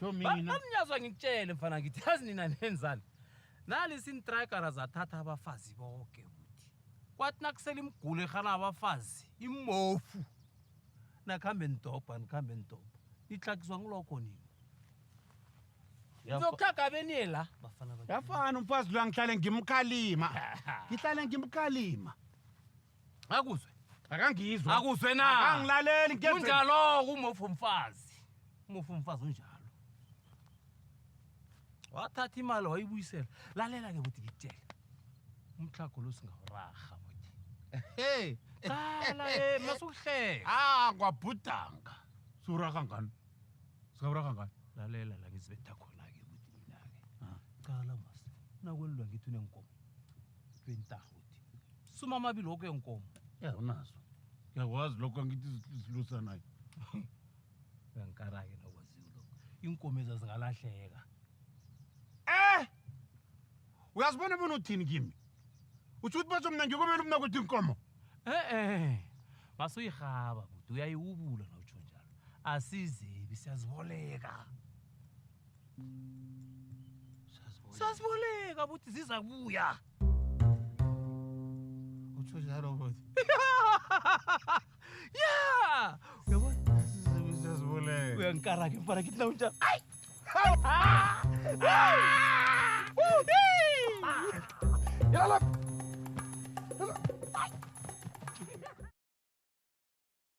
mina Banyazwa ngikutshele mfana ngithi yazi nina nenzani. Nalisi intrikera zathatha abafazi bonke ukuthi. Kwathi nakusela imigulo ekhana abafazi, imofu. Nakhambe ndobha nikhambe ndobha. Ihlakiswa ngilokho nini. Ngizokhaka beniyela bafana bathi. yafana umfazi lo ngihlale ngimkhalima. Ngihlale ngimkhalima. Akuzwe. Akangizwa. Akuzwe na. Akangilaleli ngenze. Kunjalo umofu umfazi. Umofu umfazi unjalo. Wathatha imali wayibuyisela. Lalela ke ukuthi ngikutshela. Umhlakho lo singawuraga bothi. Hey. Qala masukuhleka. Kwabhudanga. Suraga ngani? Sawuraga ngani? Lalela la ngizibetha khona ke ukuthi mina ke. Qala mas. Nakwelwa ngithi unenkomo. 20 uthi. Suma amabili lokho yenkomo. Unazo. Ngiyakwazi lokho ngithi isilusa nayo. Uyankarake nokwaziyo lokho. Inkomo ezazingalahleka. Uyazibona bona uthini kimi? Uthi bathi mina ngikomela umna kuthi inkomo. Masuyihaba buthi uyayiwubula na utsho njalo. Asizebi siyaziboleka. Siyaziboleka buthi ziza kubuya. Utsho njalo buthi. Yeah! Uyabona? Siyaziboleka. Uyankarake mfana ngithi na unjalo. Ay! Yala.